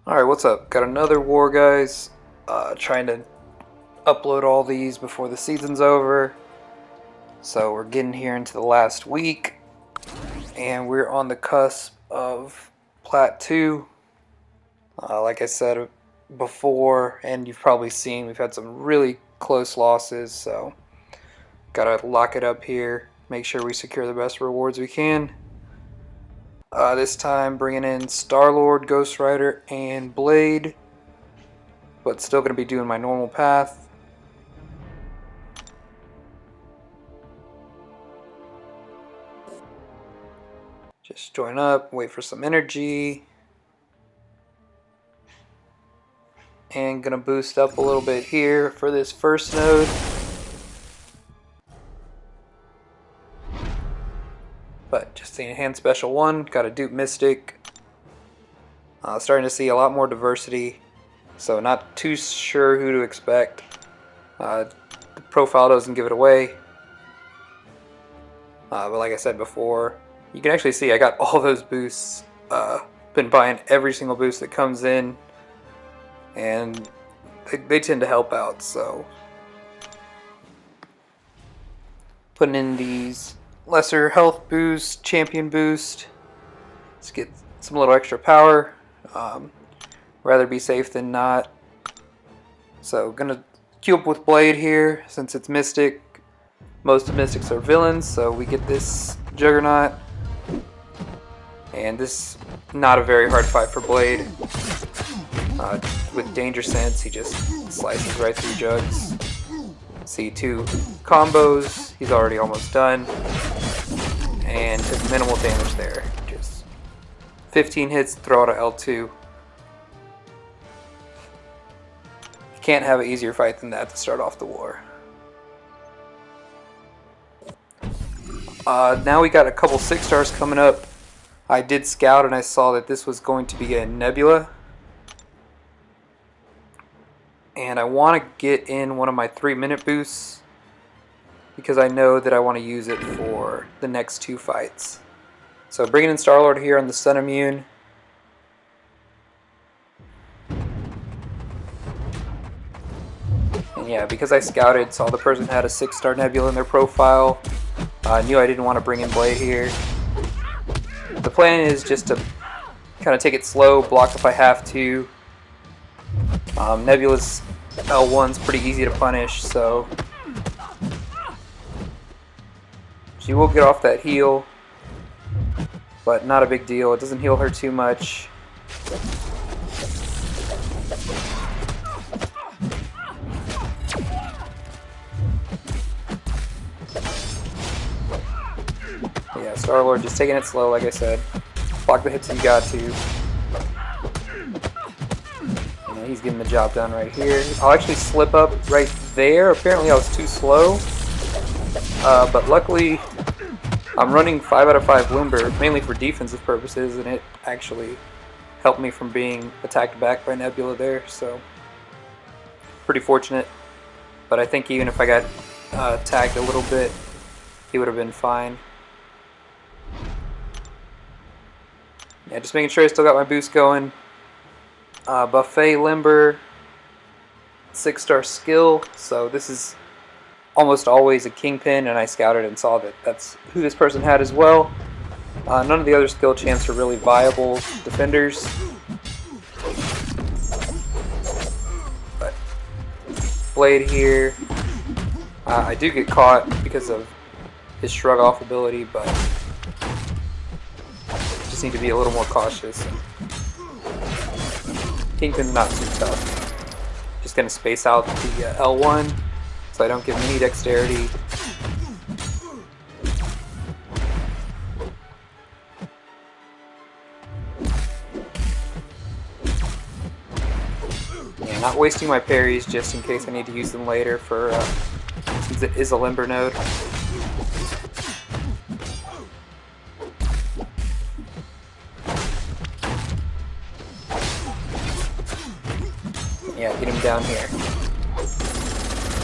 Alright, what's up? Got another war, guys. Trying to upload all these before the season's over. So we're getting here into the last week. And we're on the cusp of Plat 2. Like I said before, and you've probably seen, we've had some really close losses. So gotta lock it up here. Make sure we secure the best rewards we can. This time bringing in Starlord, Ghost Rider, and Blade, but still going to be doing my normal path. Just join up, wait for some energy, and going to boost up a little bit here for this first node. But just the enhanced special one, got a dupe mystic. Starting to see a lot more diversity, so not too sure who to expect. The profile doesn't give it away. But like I said before, you can actually see I got all those boosts. Been buying every single boost that comes in, and they tend to help out. So putting in these lesser health boost, champion boost. Let's get some little extra power. Rather be safe than not. So gonna queue up with Blade here since it's Mystic. Most of Mystics are villains, so we get this Juggernaut. And this not a very hard fight for Blade. With Danger Sense, he just slices right through Jugs. See, 2 combos, he's already almost done. And took minimal damage there. Just 15 hits, throw out a L2. You can't have an easier fight than that to start off the war. Now we got a couple 6 stars coming up. I did scout and I saw that this was going to be a Nebula. And I want to get in one of my 3-minute boosts, because I know that I want to use it for the next 2 fights. So bringing in Starlord here on the Sun Immune. And yeah, because I scouted, saw the person had a 6-star Nebula in their profile. I knew I didn't want to bring in Blade here. The plan is just to kind of take it slow, block if I have to. Nebula's L1's pretty easy to punish, so she will get off that heal, but not a big deal. It doesn't heal her too much. Yeah, Starlord just taking it slow, like I said. Block the hits you got to. And he's getting the job done right here. I'll actually slip up right there. Apparently I was too slow. But luckily, I'm running 5 out of 5 Limber, mainly for defensive purposes, and it actually helped me from being attacked back by Nebula there, so pretty fortunate. But I think even if I got tagged a little bit, he would have been fine. Yeah, just making sure I still got my boost going. Buffet Limber, 6-star skill, so this is almost always a Kingpin, and I scouted and saw that that's who this person had as well. None of the other skill champs are really viable defenders. But Blade here, I do get caught because of his shrug off ability, but just need to be a little more cautious. Kingpin's not too tough. Just gonna space out the L1 so I don't give him any dexterity. Yeah, not wasting my parries just in case I need to use them later for since it is a Limber node. Yeah, get him down here.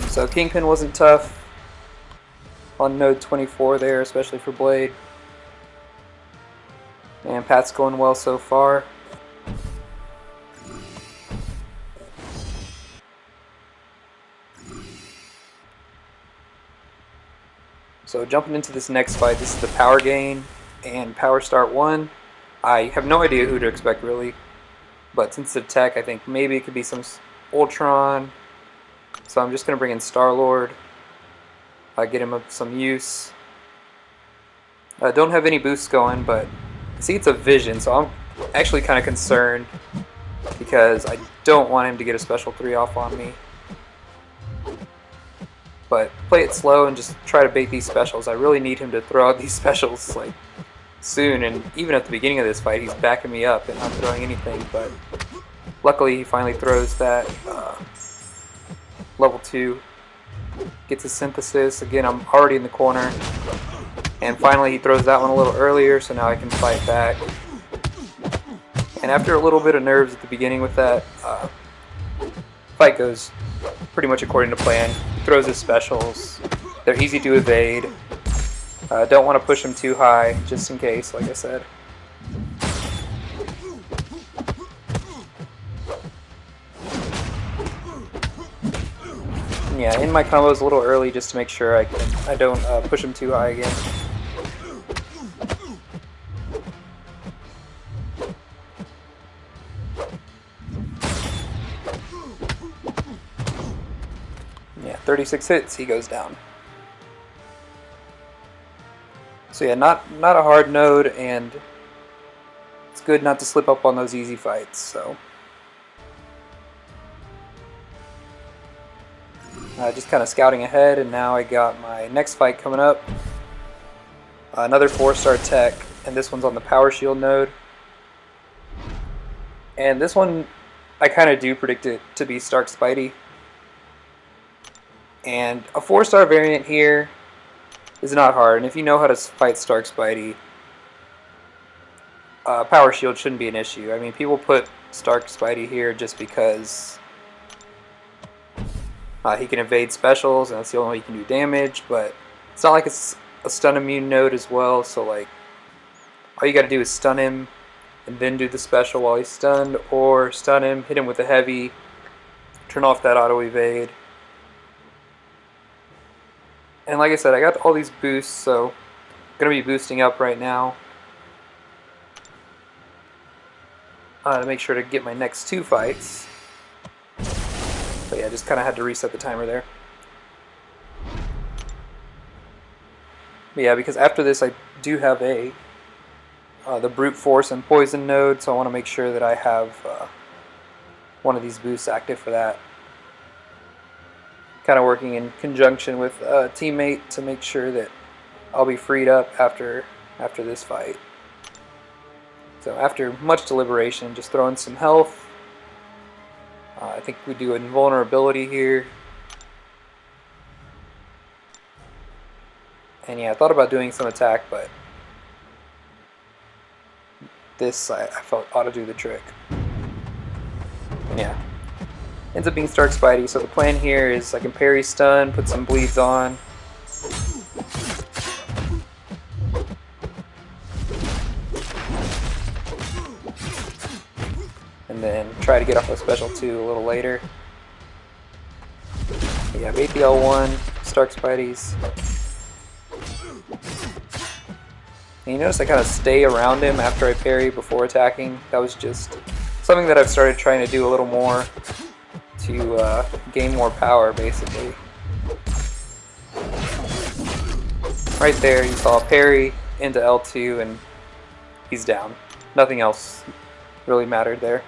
So Kingpin wasn't tough on node 24 there, especially for Blade. And Pat's going well so far. So jumping into this next fight, this is the Power Gain and Power Start 1. I have no idea who to expect really, but since it's a tech, I think maybe it could be some Ultron. So I'm just going to bring in Starlord, get him some use. I don't have any boosts going, but see it's a vision, so I'm actually kind of concerned because I don't want him to get a special 3 off on me. But play it slow and just try to bait these specials. I really need him to throw out these specials like soon, and even at the beginning of this fight he's backing me up and not throwing anything, but luckily he finally throws that level 2, gets a synthesis. Again, I'm already in the corner, and finally he throws that one a little earlier, so now I can fight back. And after a little bit of nerves at the beginning with that, fight goes pretty much according to plan. He throws his specials. They're easy to evade. Don't want to push him too high, just in case, like I said. Yeah, in my combos a little early just to make sure I don't push him too high again. Yeah, 36 hits, he goes down. So yeah, not a hard node, and it's good not to slip up on those easy fights. So just kind of scouting ahead, and now I got my next fight coming up. Another 4-star tech, and this one's on the Power Shield node. And this one, I kind of do predict it to be Stark Spidey. And a 4-star variant here is not hard, and if you know how to fight Stark Spidey, Power Shield shouldn't be an issue. I mean, people put Stark Spidey here just because he can evade specials, and that's the only way he can do damage, but it's not like it's a stun immune node as well, so like all you gotta do is stun him and then do the special while he's stunned, or stun him, hit him with a heavy, turn off that auto evade. And like I said, I got all these boosts, so I'm gonna be boosting up right now to make sure to get my next 2 fights. But yeah, just kind of had to reset the timer there. But yeah, because after this I do have the Brute Force and Poison node, so I want to make sure that I have one of these boosts active for that. Kind of working in conjunction with a teammate to make sure that I'll be freed up after this fight. So after much deliberation, just throw in some health. I think we do invulnerability here. And yeah, I thought about doing some attack, but this I felt ought to do the trick. And yeah, ends up being Stark Spidey. So the plan here is I can parry stun, put some bleeds on. And then try to get off a special 2 a little later. But yeah, bait the L1, Stark Spideys. And you notice I kind of stay around him after I parry before attacking. That was just something that I've started trying to do a little more to gain more power, basically. Right there, you saw a parry into L2 and he's down. Nothing else really mattered there.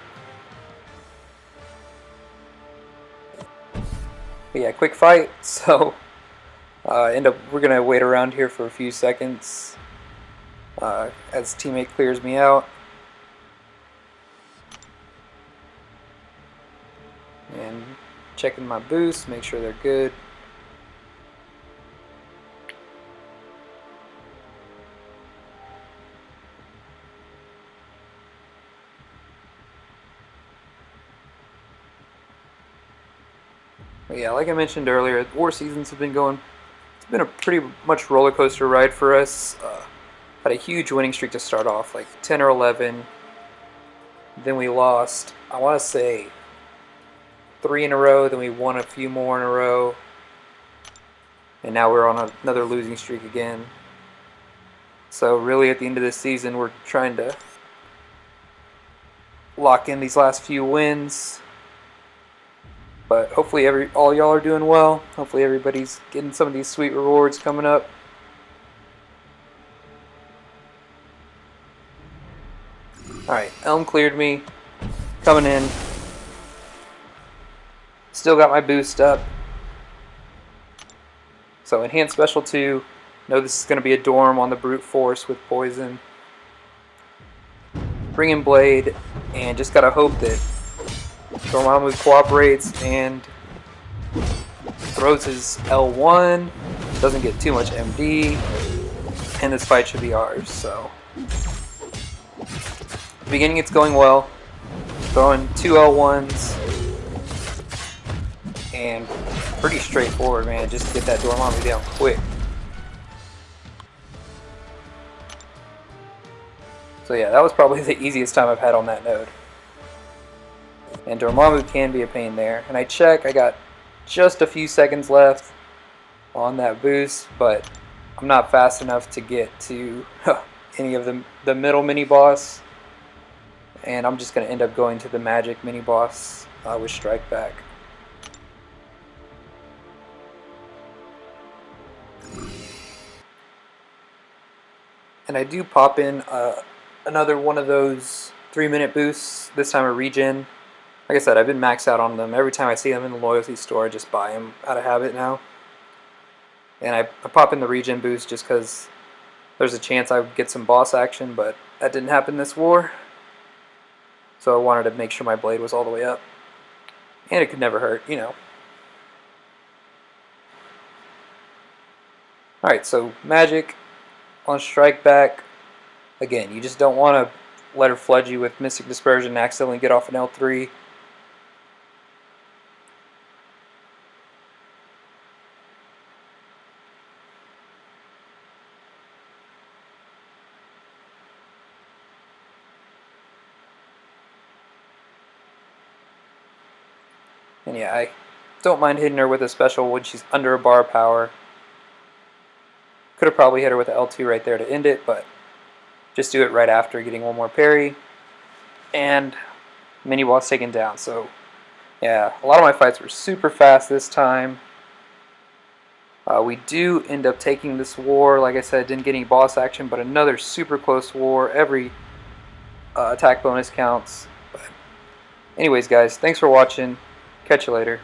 But yeah, quick fight, so we're gonna wait around here for a few seconds as teammate clears me out. And checking my boosts, make sure they're good. But yeah, like I mentioned earlier, war seasons have been going. It's been a pretty much roller coaster ride for us. Had a huge winning streak to start off, like 10 or 11. Then we lost, I want to say, 3 in a row. Then we won a few more in a row. and now we're on another losing streak again. So really at the end of this season we're trying to lock in these last few wins. But hopefully all y'all are doing well. Hopefully everybody's getting some of these sweet rewards coming up. Alright, Elm cleared me. Coming in. Still got my boost up. So enhanced special 2. Know this is going to be a dorm on the brute force with poison. Bring in Blade, and just gotta hope that Dormammu cooperates and throws his L1, doesn't get too much MD, and this fight should be ours. So, at the beginning it's going well, throwing 2 L1s, and pretty straightforward, man, just to get that Dormammu down quick. So yeah, that was probably the easiest time I've had on that node. And Dormammu can be a pain there. And I check, I got just a few seconds left on that boost, but I'm not fast enough to get to any of the middle mini-boss. And I'm just going to end up going to the magic mini-boss with Strike Back. And I do pop in another one of those 3-minute boosts, this time a regen. Like I said, I've been maxed out on them. Every time I see them in the loyalty store, I just buy them out of habit now. And I pop in the regen boost just because there's a chance I would get some boss action, but that didn't happen this war. So I wanted to make sure my blade was all the way up. And it could never hurt, you know. Alright, so magic on Strike Back. Again, you just don't want to let her flood you with Mystic Dispersion and accidentally get off an L3. And yeah, I don't mind hitting her with a special when she's under a bar power. Could have probably hit her with an L2 right there to end it, but just do it right after getting one more parry. And mini boss taken down. So yeah, a lot of my fights were super fast this time. We do end up taking this war. Like I said, didn't get any boss action, but another super close war. Every attack bonus counts. But anyways, guys, thanks for watching. Catch you later.